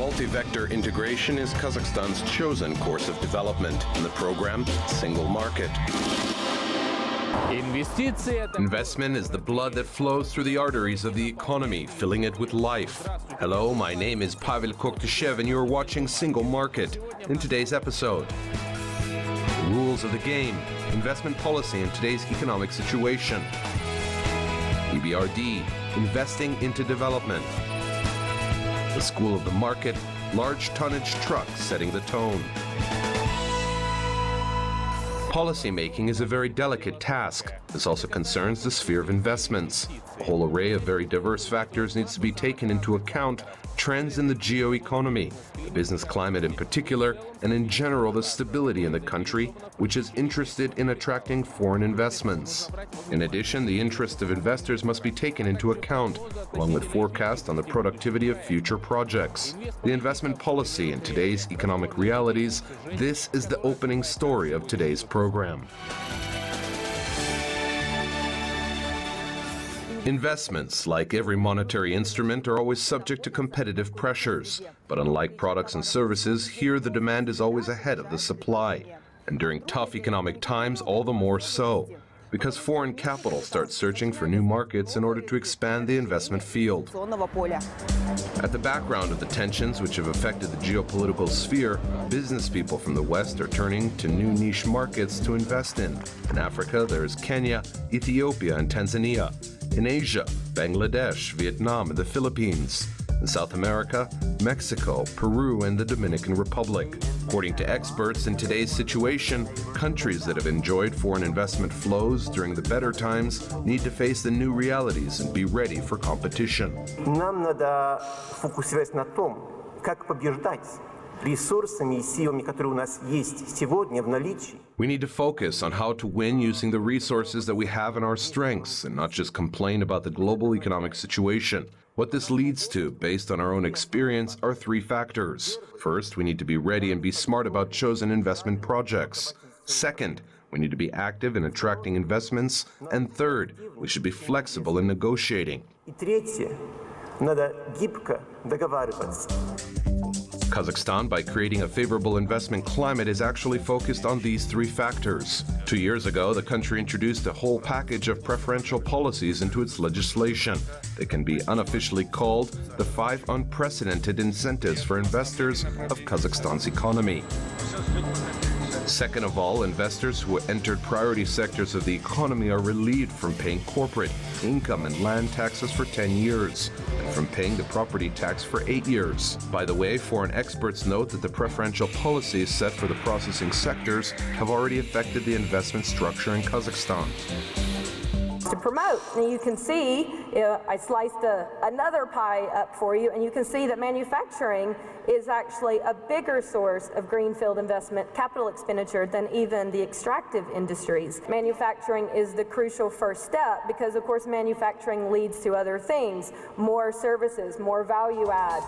Multi-vector integration is Kazakhstan's chosen course of development, and the program, Single Market. Investment is the blood that flows through the arteries of the economy, filling it with life. Hello, my name is Pavel Koktishev, and you are watching Single Market. In today's episode, the rules of the game, investment policy in today's economic situation, EBRD, investing into development, the school of the market, large tonnage trucks setting the tone. Policymaking is a very delicate task. This also concerns the sphere of investments. A whole array of very diverse factors needs to be taken into account: trends in the geo-economy, the business climate in particular, and in general the stability in the country, which is interested in attracting foreign investments. In addition, the interest of investors must be taken into account, along with forecasts on the productivity of future projects. The investment policy in today's economic realities, this is the opening story of today's program. Investments, like every monetary instrument, are always subject to competitive pressures. But unlike products and services, here the demand is always ahead of the supply. And during tough economic times, all the more so, because foreign capital starts searching for new markets in order to expand the investment field. At the background of the tensions which have affected the geopolitical sphere, business people from the West are turning to new niche markets to invest in. In Africa, there is Kenya, Ethiopia, and Tanzania. In Asia, Bangladesh, Vietnam, and the Philippines. In South America, Mexico, Peru, and the Dominican Republic. According to experts, in today's situation, countries that have enjoyed foreign investment flows during the better times need to face the new realities and be ready for competition. Нам надо фокусироваться на том, как побеждать ресурсами и силами, которые у нас есть сегодня в наличии. We need to focus on how to win using the resources that we have in our strengths and not just complain about the global economic situation. What this leads to, based on our own experience, are three factors. First, we need to be ready and be smart about chosen investment projects. Second, we need to be active in attracting investments. And third, we should be flexible in negotiating. И третье, надо гибко договариваться. Kazakhstan, by creating a favorable investment climate, is actually focused on these three factors. 2 years ago, the country introduced a whole package of preferential policies into its legislation. They can be unofficially called the 5 unprecedented incentives for investors of Kazakhstan's economy. Second of all, investors who entered priority sectors of the economy are relieved from paying corporate, income, and land taxes for 10 years, and from paying the property tax for 8 years. By the way, foreign experts note that the preferential policies set for the processing sectors have already affected the investment structure in Kazakhstan. To promote, and you can see, I sliced another pie up for you, and you can see that manufacturing is actually a bigger source of greenfield investment, capital expenditure, than even the extractive industries. Manufacturing is the crucial first step because, of course, manufacturing leads to other things, more services, more value add.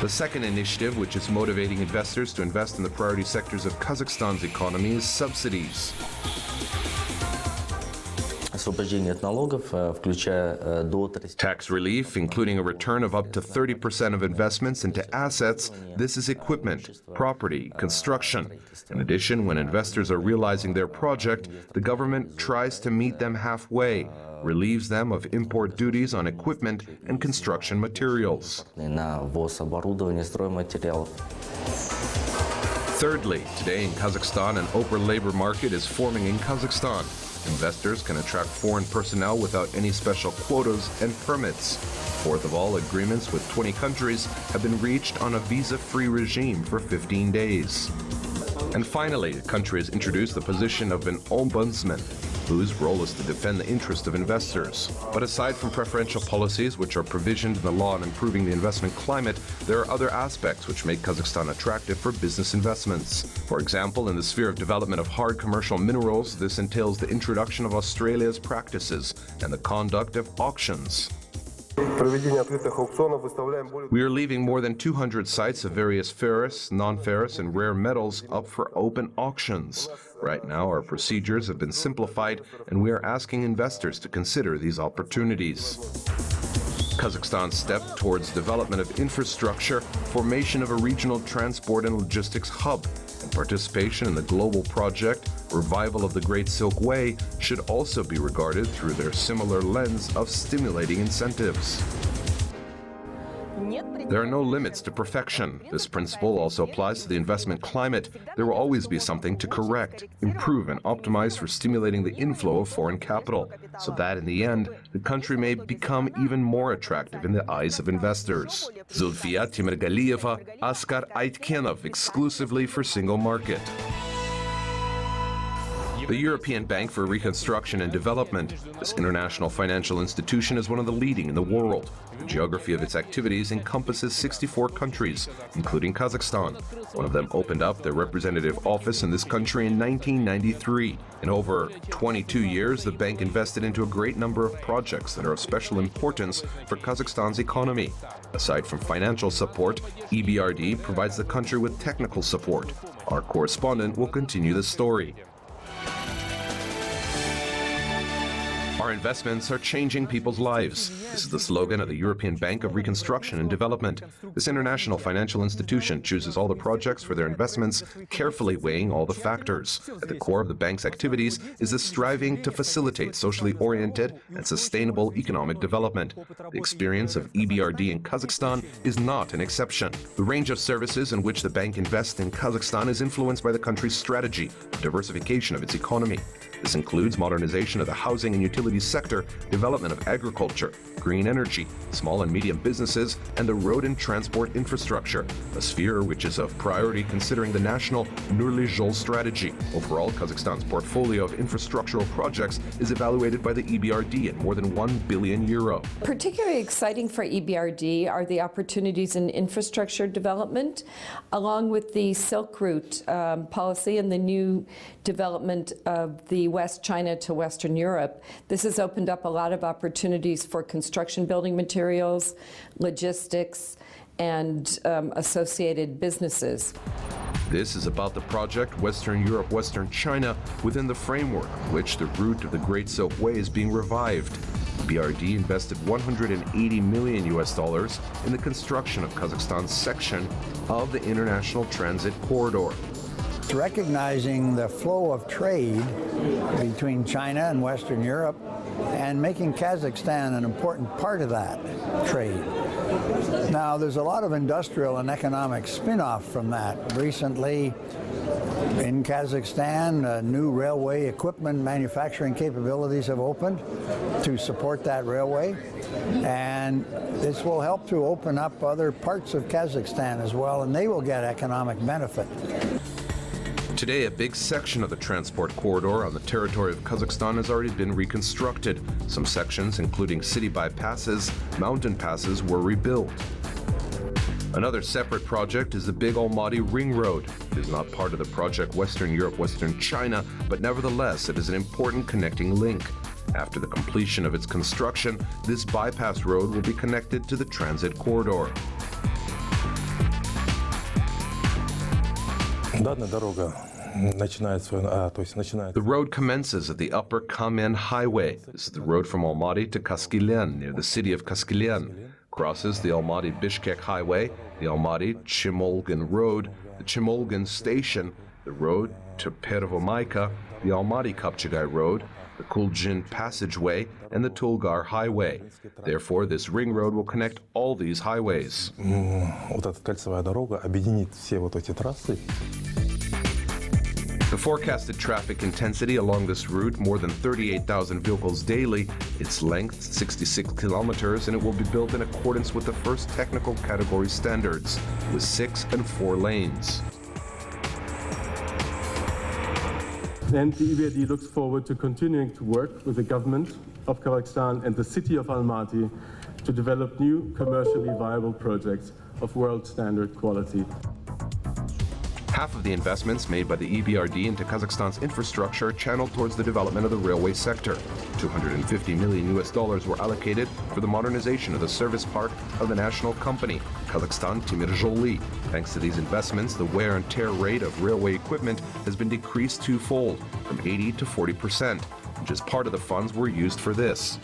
The second initiative, which is motivating investors to invest in the priority sectors of Kazakhstan's economy, is subsidies. Tax relief, including a return of up to 30% of investments into assets. This is equipment, property, construction. In addition, when investors are realizing their project, the government tries to meet them halfway, relieves them of import duties on equipment and construction materials. Thirdly, today in Kazakhstan, an open labor market is forming in Kazakhstan. Investors can attract foreign personnel without any special quotas and permits. Fourth of all, agreements with 20 countries have been reached on a visa-free regime for 15 days. And finally, the country has introduced the position of an ombudsman, whose role is to defend the interest of investors. But aside from preferential policies, which are provisioned in the law on improving the investment climate, there are other aspects which make Kazakhstan attractive for business investments. For example, in the sphere of development of hard commercial minerals, this entails the introduction of Australia's practices and the conduct of auctions. We are leaving more than 200 sites of various ferrous, non-ferrous, and rare metals up for open auctions. Right now, our procedures have been simplified, and we are asking investors to consider these opportunities. Kazakhstan's step towards development of infrastructure, formation of a regional transport and logistics hub, and participation in the global project Revival of the Great Silk Way should also be regarded through their similar lens of stimulating incentives. There are no limits to perfection. This principle also applies to the investment climate. There will always be something to correct, improve, and optimize for stimulating the inflow of foreign capital, so that in the end, the country may become even more attractive in the eyes of investors. Zulfiya Timirgaliyeva, Askar Aitkenov, exclusively for Single Market. The European Bank for Reconstruction and Development. This international financial institution is one of the leading in the world. The geography of its activities encompasses 64 countries, including Kazakhstan. One of them opened up their representative office in this country in 1993. In over 22 years, the bank invested into a great number of projects that are of special importance for Kazakhstan's economy. Aside from financial support, EBRD provides the country with technical support. Our correspondent will continue the story. Our investments are changing people's lives. This is the slogan of the European Bank of Reconstruction and Development. This international financial institution chooses all the projects for their investments, carefully weighing all the factors. At the core of the bank's activities is the striving to facilitate socially oriented and sustainable economic development. The experience of EBRD in Kazakhstan is not an exception. The range of services in which the bank invests in Kazakhstan is influenced by the country's strategy of diversification of its economy. This includes modernization of the housing and utilities sector, development of agriculture, green energy, small and medium businesses, and the road and transport infrastructure, a sphere which is of priority considering the national Nurli-Zhol strategy. Overall, Kazakhstan's portfolio of infrastructural projects is evaluated by the EBRD at more than €1 billion. Particularly exciting for EBRD are the opportunities in infrastructure development, along with the Silk Route policy and the new development of the West China to Western Europe. This has opened up a lot of opportunities for construction building materials, logistics, and associated businesses. This is about the project Western Europe, Western China, within the framework of which the route of the Great Silk Way is being revived. BRD invested $180 million in the construction of Kazakhstan's section of the International Transit Corridor. Recognizing the flow of trade between China and Western Europe and making Kazakhstan an important part of that trade. Now, there's a lot of industrial and economic spin-off from that. Recently, in Kazakhstan, new railway equipment manufacturing capabilities have opened to support that railway, and this will help to open up other parts of Kazakhstan as well, and they will get economic benefit. Today, a big section of the transport corridor on the territory of Kazakhstan has already been reconstructed. Some sections, including city bypasses, mountain passes, were rebuilt. Another separate project is the Big Almaty Ring Road. It is not part of the project Western Europe, Western China, but nevertheless, it is an important connecting link. After the completion of its construction, this bypass road will be connected to the transit corridor. The road commences at the Upper Kamen Highway. This is the road from Almaty to Kaskilen, near the city of Kaskilen. Crosses the Almaty-Bishkek Highway, the Almaty-Chimolgan Road, the Chimolgan Station, the road to Pervomaika, the Almaty-Kapchigai Road, the Kuljin Passageway, and the Tulgar Highway. Therefore, this ring road will connect all these highways. The forecasted traffic intensity along this route, more than 38,000 vehicles daily, its length 66 kilometers, and it will be built in accordance with the first technical category standards, with 6 and 4 lanes. And the EBRD looks forward to continuing to work with the government of Kazakhstan and the city of Almaty to develop new commercially viable projects of world standard quality. Half of the investments made by the EBRD into Kazakhstan's infrastructure are channeled towards the development of the railway sector. $250 million were allocated for the modernization of the service park of the national company, Kazakhstan Joly. Thanks to these investments, the wear and tear rate of railway equipment has been decreased twofold, from 80 to 40%, which is part of the funds were used for this.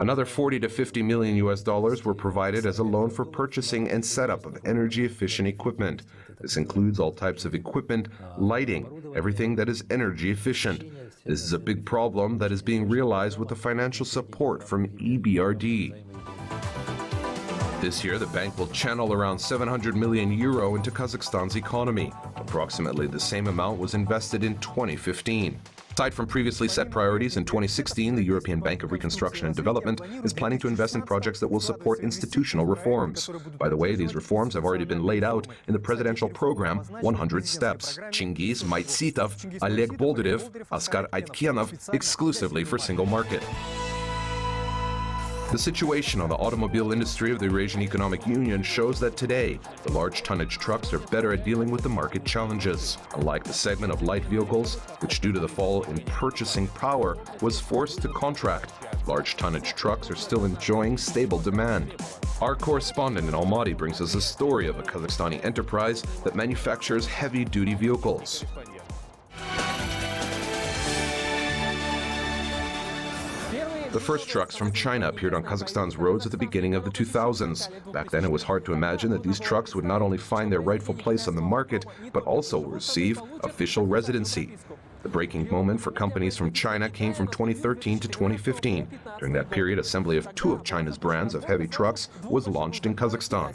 Another 40 to 50 million US dollars were provided as a loan for purchasing and setup of energy-efficient equipment. This includes all types of equipment, lighting, everything that is energy efficient. This is a big problem that is being realized with the financial support from EBRD. This year, the bank will channel around 700 million euro into Kazakhstan's economy. Approximately the same amount was invested in 2015. Aside from previously set priorities, in 2016, the European Bank of Reconstruction and Development is planning to invest in projects that will support institutional reforms. By the way, these reforms have already been laid out in the presidential program 100 Steps. Chingiz Maitsitov, Oleg Boldyrev, Oskar Aitkenov, exclusively for single market. The situation on the automobile industry of the Eurasian Economic Union shows that today, the large tonnage trucks are better at dealing with the market challenges. Unlike the segment of light vehicles, which due to the fall in purchasing power was forced to contract, large tonnage trucks are still enjoying stable demand. Our correspondent in Almaty brings us a story of a Kazakhstani enterprise that manufactures heavy-duty vehicles. The first trucks from China appeared on Kazakhstan's roads at the beginning of the 2000s. Back then, it was hard to imagine that these trucks would not only find their rightful place on the market, but also receive official residency. The breaking moment for companies from China came from 2013 to 2015. During that period, assembly of 2 of China's brands of heavy trucks was launched in Kazakhstan.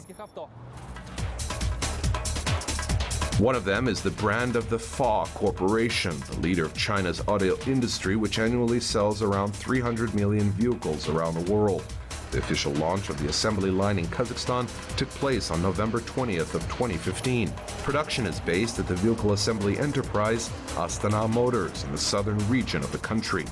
One of them is the brand of the FA Corporation, the leader of China's auto industry, which annually sells around 300 million vehicles around the world. The official launch of the assembly line in Kazakhstan took place on November 20th of 2015. Production is based at the vehicle assembly enterprise Astana Motors in the southern region of the country.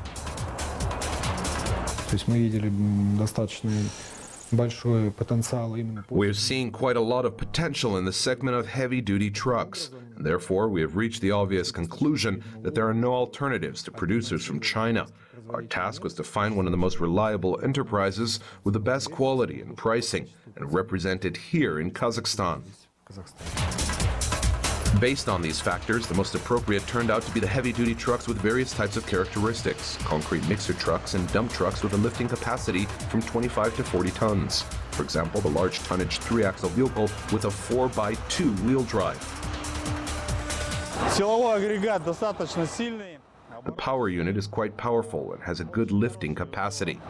We are seeing quite a lot of potential in the segment of heavy-duty trucks, and therefore we have reached the obvious conclusion that there are no alternatives to producers from China. Our task was to find one of the most reliable enterprises with the best quality and pricing, and represent it here in Kazakhstan. Based on these factors, the most appropriate turned out to be the heavy-duty trucks with various types of characteristics, concrete mixer trucks and dump trucks with a lifting capacity from 25 to 40 tons. For example, the large tonnage 3-axle vehicle with a 4x2 wheel drive. The power unit is quite powerful and has a good lifting capacity.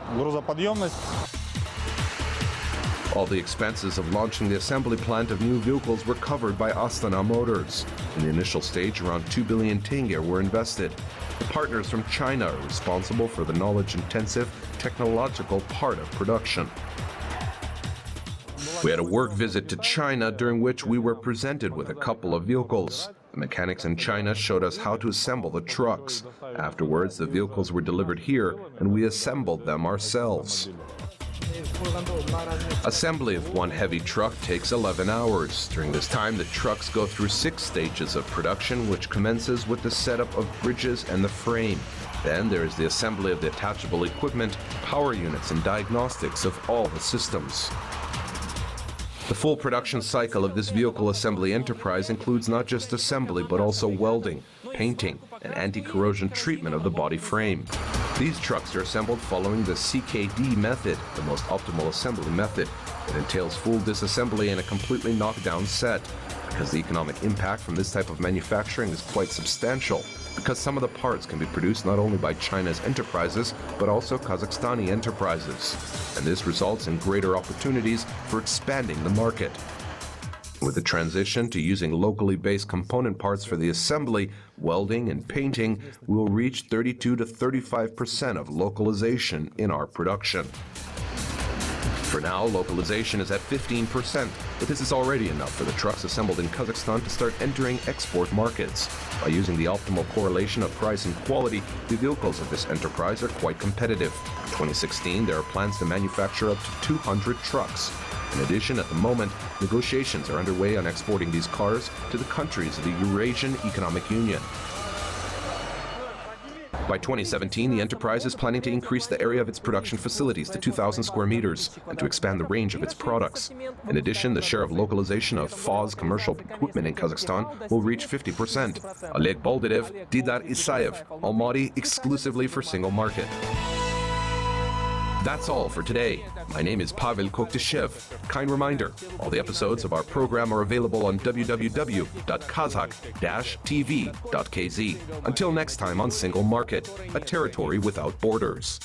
All the expenses of launching the assembly plant of new vehicles were covered by Astana Motors. In the initial stage, around 2 billion tenge were invested. The partners from China are responsible for the knowledge-intensive technological part of production. We had a work visit to China during which we were presented with a couple of vehicles. The mechanics in China showed us how to assemble the trucks. Afterwards, the vehicles were delivered here and we assembled them ourselves. Assembly of one heavy truck takes 11 hours. During this time, the trucks go through 6 stages of production, which commences with the setup of bridges and the frame. Then there is the assembly of the attachable equipment, power units, and diagnostics of all the systems. The full production cycle of this vehicle assembly enterprise includes not just assembly, but also welding, painting, and anti-corrosion treatment of the body frame. These trucks are assembled following the CKD method, the most optimal assembly method. It entails full disassembly and a completely knockdown set. Because the economic impact from this type of manufacturing is quite substantial, because some of the parts can be produced not only by China's enterprises, but also Kazakhstani enterprises. And this results in greater opportunities for expanding the market. With the transition to using locally based component parts for the assembly, welding, and painting, we will reach 32 to 35% of localization in our production. For now, localization is at 15%, but this is already enough for the trucks assembled in Kazakhstan to start entering export markets. By using the optimal correlation of price and quality, the vehicles of this enterprise are quite competitive. In 2016, there are plans to manufacture up to 200 trucks. In addition, at the moment, negotiations are underway on exporting these cars to the countries of the Eurasian Economic Union. By 2017, the enterprise is planning to increase the area of its production facilities to 2,000 square meters and to expand the range of its products. In addition, the share of localization of FA's commercial equipment in Kazakhstan will reach 50%. Oleg Boldyrev, Didar Isayev, Almaty exclusively for single market. That's all for today. My name is Pavel Koktishev. Kind reminder, all the episodes of our program are available on www.kazakh-tv.kz. Until next time on Single Market, a territory without borders.